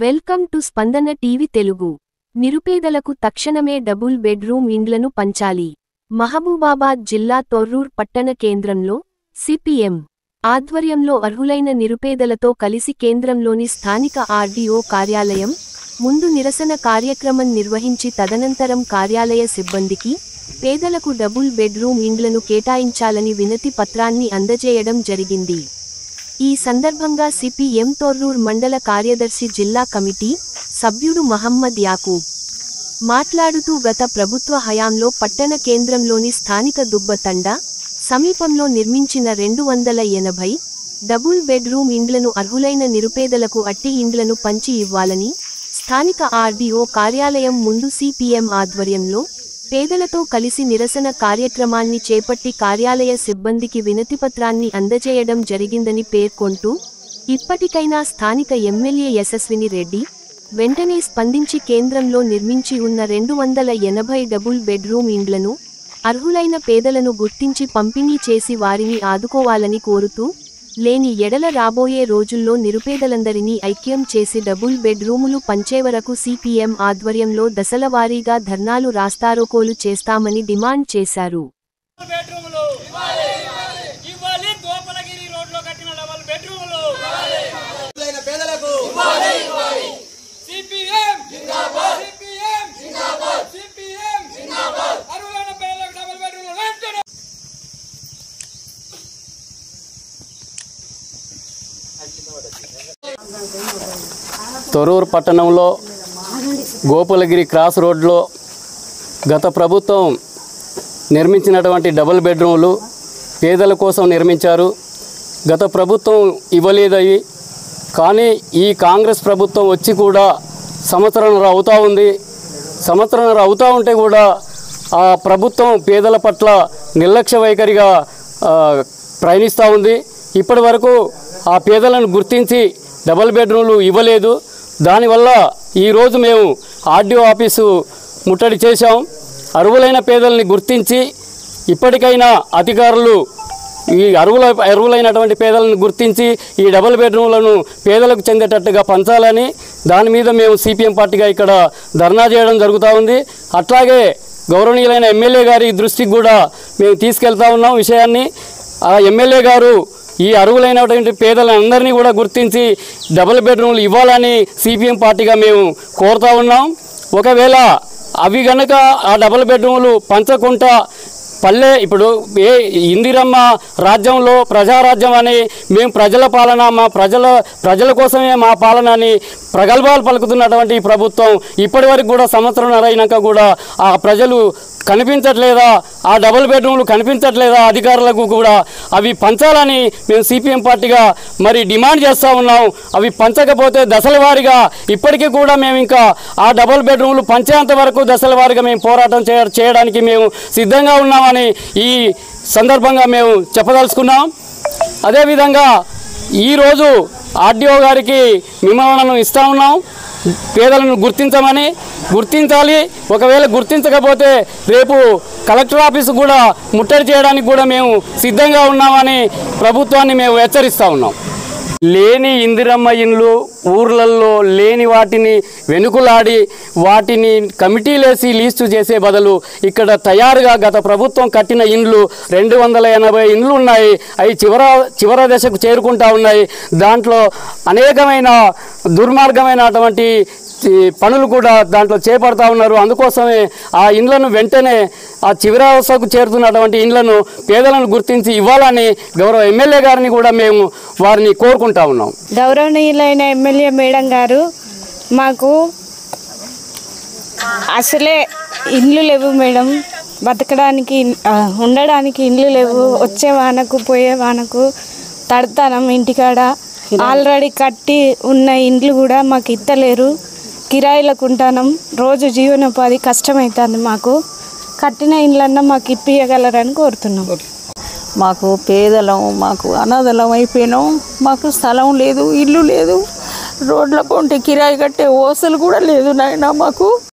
Welcome to స్పందన TV Telugu. నిరుపేదలకు తక్షణమే డబుల్ బెడ్రూమ్ ఇండ్లను పంచాలి. మహబూబాబాద్ జిల్లా తొర్రూర్ పట్టణ కేంద్రంలో సిపిఎం ఆధ్వర్యంలో అర్హులైన నిరుపేదలతో కలిసి కేంద్రంలోని స్థానిక ఆర్డీఓ కార్యాలయం ముందు నిరసన కార్యక్రమం నిర్వహించి తదనంతరం కార్యాలయ సిబ్బందికి పేదలకు డబుల్ బెడ్రూమ్ ఇండ్లను కేటాయించాలని వినతి పత్రాన్ని అందజేయడం జరిగింది. ఈ సందర్భంగా సిపిఎం తొర్రూర్ మండల కార్యదర్శి జిల్లా కమిటీ సభ్యుడు మహమ్మద్ యాకూబ్ మాట్లాడుతూ గత ప్రభుత్వ హయాంలో పట్టణ కేంద్రంలోని స్థానిక దుబ్బతండ సమీపంలో నిర్మించిన 280 డబుల్ బెడ్రూమ్ ఇండ్లను అర్హులైన నిరుపేదలకు అట్టి ఇండ్లను పంచి ఇవ్వాలని స్థానిక ఆర్డీఓ కార్యాలయం ముందు సిపిఎం ఆధ్వర్యంలో పేదలతో కలిసి నిరసన కార్యక్రమాన్ని చేపట్టి కార్యాలయ సిబ్బందికి వినతిపత్రాన్ని అందజేయడం జరిగిందని పేర్కొంటూ, ఇప్పటికైనా స్థానిక ఎమ్మెల్యే యశస్విని రెడ్డి వెంటనే స్పందించి కేంద్రంలో నిర్మించి ఉన్న 280 డబుల్ బెడ్రూమ్ ఇండ్లను అర్హులైన పేదలను గుర్తించి పంపిణీ చేసి వారిని ఆదుకోవాలని కోరుతూ, లేని ఎడల రాబోయే రోజుల్లో నిరుపేదలందరినీ ఐక్యం చేసి డబుల్ బెడ్రూములు పంచేవరకు సిపిఎం ఆధ్వర్యంలో దశలవారీగా ధర్నాలు రాస్తారోకోలు చేస్తామని డిమాండ్ చేశారు. తొర్రూరు పట్టణంలో గోపులగిరి క్రాస్ రోడ్లో గత ప్రభుత్వం నిర్మించినటువంటి డబుల్ బెడ్రూమ్లు పేదల కోసం నిర్మించారు. గత ప్రభుత్వం ఇవ్వలేదవి, కానీ ఈ కాంగ్రెస్ ప్రభుత్వం వచ్చి కూడా సంవత్సరంన్నర అవుతూ ఉంది. సంవత్సరంన్నర అవుతూ ఉంటే కూడా ఆ ప్రభుత్వం పేదల పట్ల నిర్లక్ష్య వైఖరిగా ప్రయాణిస్తూ ఉంది. ఇప్పటి వరకు ఆ పేదలను గుర్తించి డబుల్ బెడ్రూమ్లు ఇవ్వలేదు. దానివల్ల ఈరోజు మేము ఆర్డీఓ ఆఫీసు ముట్టడి చేశాం. అర్హులైన పేదల్ని గుర్తించి ఇప్పటికైనా అధికారులు ఈ అర్హులైనటువంటి పేదలను గుర్తించి ఈ డబుల్ బెడ్రూమ్లను పేదలకు చెందేటట్టుగా పంచాలని దాని మీద మేము సిపిఎం పార్టీగా ఇక్కడ ధర్నా చేయడం జరుగుతూ ఉంది. అట్లాగే గౌరవనీయులైన ఎమ్మెల్యే గారి దృష్టికి కూడా మేము తీసుకెళ్తా ఉన్నాం విషయాన్ని. ఆ ఎమ్మెల్యే గారు ఈ అర్హులైనటువంటి పేదలందరినీ కూడా గుర్తించి డబుల్ బెడ్రూమ్లు ఇవ్వాలని సిపిఎం పార్టీగా మేము కోరుతా ఉన్నాం. ఒకవేళ అవి కనుక ఆ డబుల్ బెడ్రూమ్లు పంచకుండా పల్లె ఇప్పుడు ఇందిరమ్మ రాజ్యంలో ప్రజారాజ్యం అని మేము ప్రజల పాలన మా ప్రజల కోసమే మా పాలన అని ప్రగల్భాలు పలుకుతున్నటువంటి ఈ ప్రభుత్వం ఇప్పటి వరకు కూడా సంవత్సరంన్నర అయినాక కూడా ఆ ప్రజలు కనిపించట్లేదా, ఆ డబుల్ బెడ్రూమ్లు కనిపించట్లేదా అధికారులకు కూడా అవి పంచాలని మేము సిపిఎం పార్టీగా మరి డిమాండ్ చేస్తూ ఉన్నాం. అవి పంచకపోతే దశల వారీగా ఇప్పటికీ కూడా మేము ఇంకా ఆ డబుల్ బెడ్రూమ్లు పంచేంత వరకు దశల వారీగా మేము పోరాటం చేయడానికి మేము సిద్ధంగా ఉన్నామని ఈ సందర్భంగా మేము చెప్పదలుచుకున్నాం. అదేవిధంగా ఈరోజు ఆర్డీఓ గారికి విమర్శలను ఇస్తూ ఉన్నాం. పేదలను గుర్తించాలి. ఒకవేళ గుర్తించకపోతే రేపు కలెక్టర్ ఆఫీసు కూడా ముట్టడి చేయడానికి కూడా మేము సిద్ధంగా ఉన్నామని ప్రభుత్వాన్ని మేము హెచ్చరిస్తూ ఉన్నాం. లేని ఇందిరమ్మ ఇండ్లు ఊర్లలో లేని వాటిని వెనుకలాడి వాటిని కమిటీలేసి లీస్టు చేసే బదులు ఇక్కడ తయారుగా గత ప్రభుత్వం కట్టిన ఇండ్లు 280 ఇండ్లు ఉన్నాయి. అవి చివర దశకు చేరుకుంటా ఉన్నాయి. దాంట్లో అనేకమైన దుర్మార్గమైనటువంటి పనులు కూడా దాంట్లో చేపడతా ఉన్నారు. అందుకోసమే ఆ ఇండ్లను వెంటనే ఆ చివరావస్థకు చేరుతున్నటువంటి ఇండ్లను పేదలను గుర్తించి ఇవ్వాలని గౌరవ ఎమ్మెల్యే గారిని కూడా మేము వారిని కోరుకుంటా ఉన్నాం. గౌరవనీయులైన ఎమ్మెల్యే మేడం గారు, మాకు అసలే ఇండ్లు లేవు మేడం, బతకడానికి ఉండడానికి ఇండ్లు లేవు. వచ్చే వానకు పోయే వానకు తడతానం ఇంటికాడ. ఆల్రెడీ కట్టి ఉన్న ఇండ్లు కూడా మాకు ఇత్తలేరు, కిరాయిలకు ఉంటాం. రోజు జీవనోపాధి కష్టమవుతుంది. మాకు కట్టిన ఇండ్లన్నా మాకు ఇప్పియగలరని కోరుతున్నాం. మాకు పేదలం, మాకు అనాథలం అయిపోయినాం. మాకు స్థలం లేదు, ఇల్లు లేదు, రోడ్ల పొంటి కిరాయి కట్టే ఓసలు కూడా లేదు నాయన మాకు.